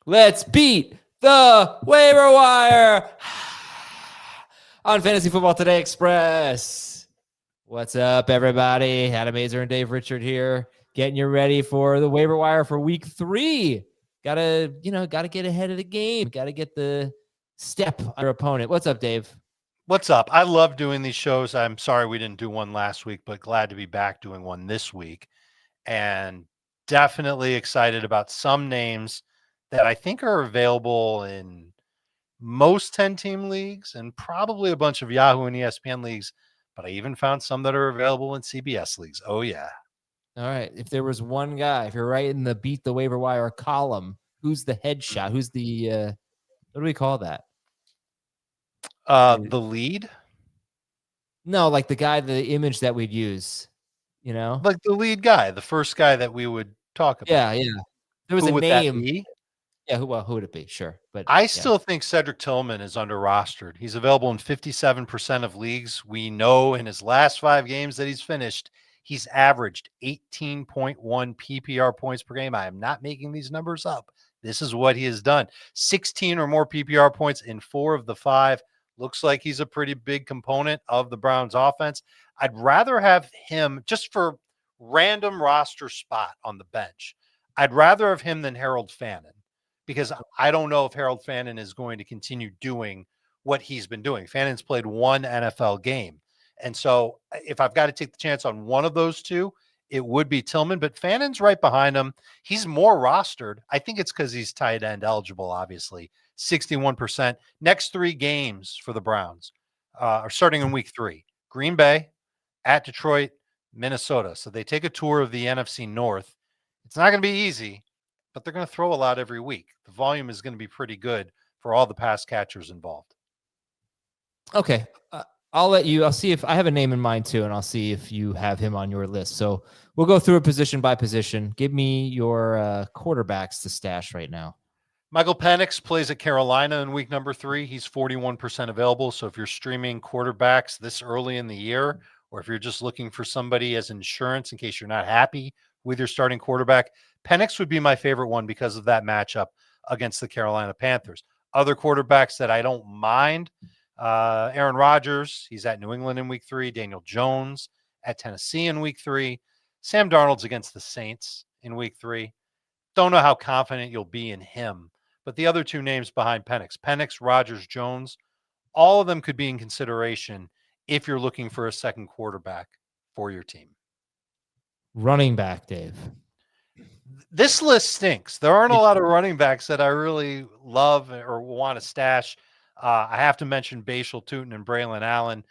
Let's beat the waiver wire on Fantasy Football Today Express. What's up, everybody? Aizer and Dave Richard here, getting you ready for the waiver wire for week 3. Gotta get ahead of the game. Gotta get the step on your opponent. What's up, Dave? What's up? I love doing these shows. I'm sorry we didn't do one last week, but glad to be back doing one this week. And definitely excited about some names that I think are available in most 10-team leagues and probably a bunch of Yahoo and ESPN leagues. But I even found some that are available in CBS leagues. Oh, yeah. All right. If there was one guy, if you're right in the beat the waiver wire column, who's the headshot? Who's the, what do we call that? The lead? No, like the guy, the image that we'd use, Like the lead guy, the first guy that we would talk about. Yeah. There was Who a would name. that be? Yeah, who would it be? Sure. But I still think Cedric Tillman is under rostered. He's available in 57% of leagues. We know in his last 5 games that he's finished, he's averaged 18.1 PPR points per game. I am not making these numbers up. This is what he has done. 16 or more PPR points in 4 of the 5. Looks like he's a pretty big component of the Browns offense. I'd rather have him just for random roster spot on the bench. I'd rather have him than Harold Fannin, because I don't know if Harold Fannin is going to continue doing what he's been doing. Fannin's played 1 NFL game. And so if I've got to take the chance on one of those two, it would be Tillman, but Fannin's right behind him. He's more rostered. I think it's because he's tight end eligible, obviously. 61%. Next 3 games for the Browns are starting in week 3. Green Bay, at Detroit, Minnesota. So they take a tour of the NFC North. It's not going to be easy, but they're going to throw a lot every week. The volume is going to be pretty good for all the pass catchers involved. Okay. I'll see if I have a name in mind too, and I'll see if you have him on your list. So we'll go through it position by position. Give me your quarterbacks to stash right now. Michael Penix plays at Carolina in week number 3. He's 41% available. So if you're streaming quarterbacks this early in the year, or if you're just looking for somebody as insurance in case you're not happy with your starting quarterback, Penix would be my favorite one because of that matchup against the Carolina Panthers. Other quarterbacks that I don't mind, Aaron Rodgers, he's at New England in week 3. Daniel Jones at Tennessee in week 3. Sam Darnold's against the Saints in week 3. Don't know how confident you'll be in him. But the other 2 names behind Penix, Rodgers, Jones, all of them could be in consideration if you're looking for a second quarterback for your team. Running back, Dave. This list stinks. There aren't a lot of running backs that I really love or want to stash. I have to mention Bashal Tutin and Braylon Allen.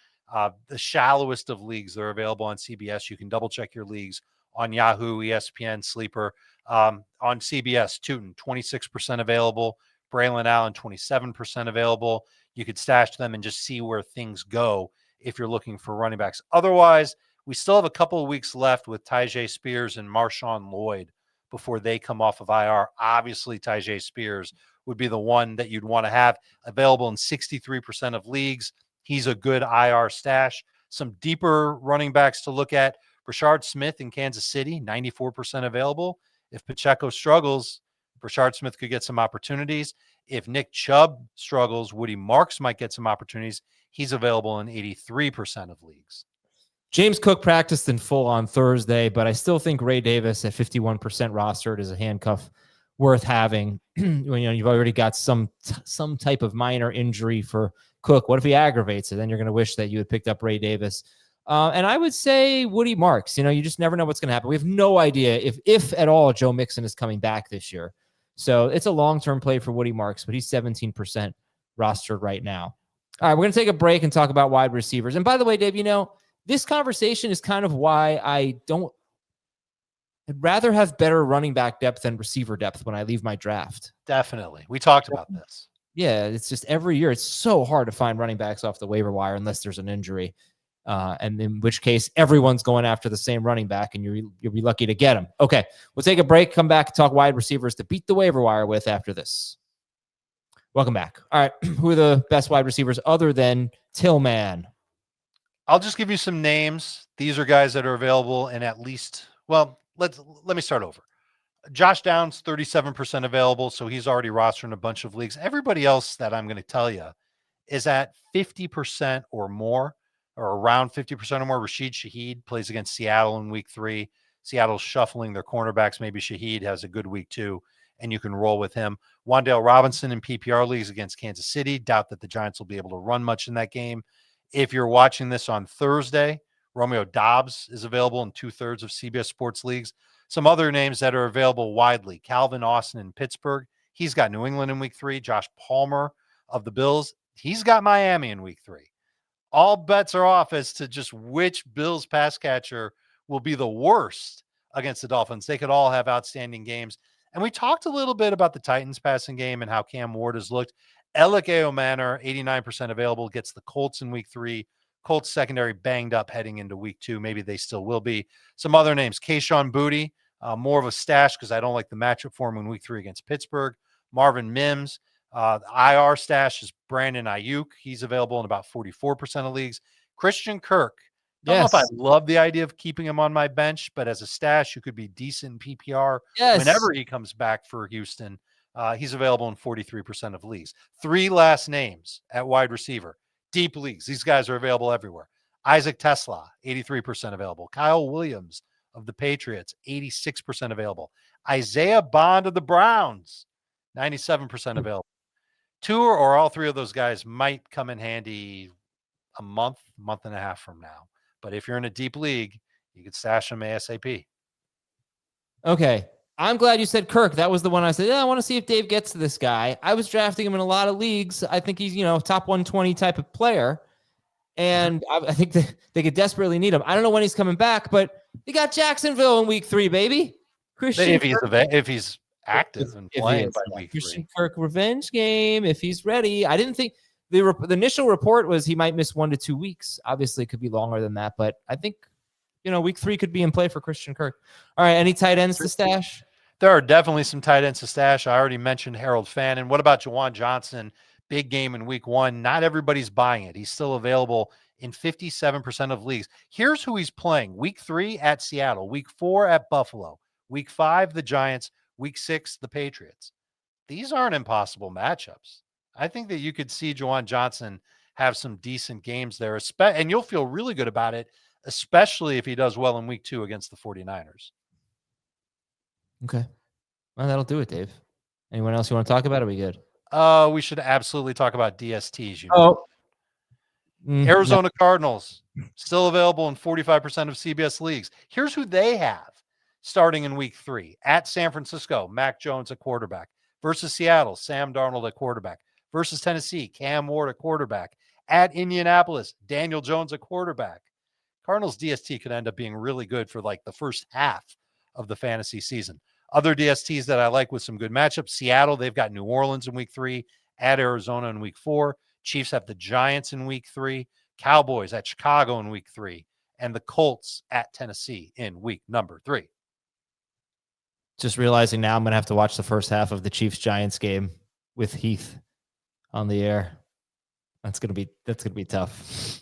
The shallowest of leagues, they're available on CBS. You can double check your leagues on Yahoo, ESPN, Sleeper. On CBS, Tutin, 26% available. Braylon Allen, 27% available. You could stash them and just see where things go if you're looking for running backs. Otherwise, we still have a couple of weeks left with Tyjae Spears and Marshawn Lloyd before they come off of IR. Obviously, Tyjae Spears would be the one that you'd want to have available in 63% of leagues. He's a good IR stash. Some deeper running backs to look at. Rashard Smith in Kansas City, 94% available. If Pacheco struggles, Rashard Smith could get some opportunities. If Nick Chubb struggles, Woody Marks might get some opportunities. He's available in 83% of leagues. James Cook practiced in full on Thursday, but I still think Ray Davis at 51% rostered is a handcuff worth having. You've already got some type of minor injury for Cook. What if he aggravates it? Then you're going to wish that you had picked up Ray Davis. And I would say Woody Marks. You just never know what's going to happen. We have no idea if at all Joe Mixon is coming back this year. So it's a long-term play for Woody Marks, but he's 17% rostered right now. All right, we're going to take a break and talk about wide receivers. And by the way, Dave, this conversation is kind of why I'd rather have better running back depth than receiver depth when I leave my draft. Definitely. We talked about this. Yeah, it's just every year it's so hard to find running backs off the waiver wire unless there's an injury. And in which case, everyone's going after the same running back, and you'll be lucky to get him. Okay, we'll take a break, come back, and talk wide receivers to beat the waiver wire with after this. Welcome back. All right, who are the best wide receivers other than Tillman? I'll just give you some names. These are guys that are available in at least, well, let me start over. Josh Downs, 37% available, so he's already rostered in a bunch of leagues. Everybody else that I'm going to tell you is at 50% or more, or around 50% or more. Rashid Shaheed plays against Seattle in week 3. Seattle's shuffling their cornerbacks. Maybe Shaheed has a good week too, and you can roll with him. Wan'Dale Robinson in PPR leagues against Kansas City. Doubt that the Giants will be able to run much in that game. If you're watching this on Thursday, Romeo Dobbs is available in 2/3 of CBS Sports leagues. Some other names that are available widely: Calvin Austin in Pittsburgh. He's got New England in week 3. Josh Palmer of the Bills. He's got Miami in week 3. All bets are off as to just which Bills pass catcher will be the worst against the Dolphins. They could all have outstanding games. And we talked a little bit about the Titans passing game and how Cam Ward has looked. Elic Ayomanor, 89% available, gets the Colts in week 3. Colts secondary banged up heading into week 2. Maybe they still will be. Some other names: Kayshon Boutte, more of a stash because I don't like the matchup for him in week 3 against Pittsburgh. Marvin Mims. The IR stash is Brandon Ayuk. He's available in about 44% of leagues. Christian Kirk. Don't know if I love the idea of keeping him on my bench, but as a stash, you could be decent in PPR whenever he comes back for Houston. He's available in 43% of leagues. 3 last names at wide receiver. Deep leagues. These guys are available everywhere. Isaac Tesla, 83% available. Kyle Williams of the Patriots, 86% available. Isaiah Bond of the Browns, 97% available. 2 or all 3 of those guys might come in handy a month and a half from now. But if you're in a deep league, you could stash them ASAP. Okay. I'm glad you said Kirk. That was the one I said, I want to see if Dave gets to this guy. I was drafting him in a lot of leagues. I think he's, top 120 type of player. And I think they could desperately need him. I don't know when he's coming back, but they got Jacksonville in week 3, baby. If he's active and playing by week 3. Christian Kirk revenge game, if he's ready. I didn't think the initial report was he might miss 1 to 2 weeks. Obviously, it could be longer than that, but I think week 3 could be in play for Christian Kirk. All right, any tight ends to stash? There are definitely some tight ends to stash. I already mentioned Harold Fannin. What about Juwan Johnson? Big game in week 1. Not everybody's buying it. He's still available in 57% of leagues. Here's who he's playing: week 3 at Seattle, week 4 at Buffalo, week 5 the Giants, week 6 the Patriots. These aren't impossible matchups. I think that you could see Juwan Johnson have some decent games there, and you'll feel really good about it, especially if he does well in week 2 against the 49ers. Okay. Well, that'll do it, Dave. Anyone else you want to talk about? Are we good? We should absolutely talk about DSTs. Mm-hmm. Arizona Cardinals, still available in 45% of CBS leagues. Here's who they have starting in week 3. At San Francisco, Mac Jones at quarterback. Versus Seattle, Sam Darnold at quarterback. Versus Tennessee, Cam Ward at quarterback. At Indianapolis, Daniel Jones at quarterback. Cardinals DST could end up being really good for like the first half of the fantasy season. Other DSTs that I like with some good matchups: Seattle, they've got New Orleans in week 3. At Arizona in week 4. Chiefs have the Giants in week 3. Cowboys at Chicago in week 3. And the Colts at Tennessee in week number 3. Just realizing now I'm going to have to watch the first half of the Chiefs-Giants game with Heath on the air. That's going to be tough.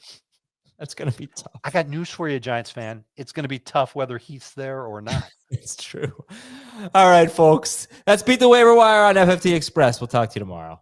That's going to be tough. I got news for you, Giants fan. It's going to be tough whether Heath's there or not. It's true. All right, folks. That's Beat the Waiver Wire on FFT Express. We'll talk to you tomorrow.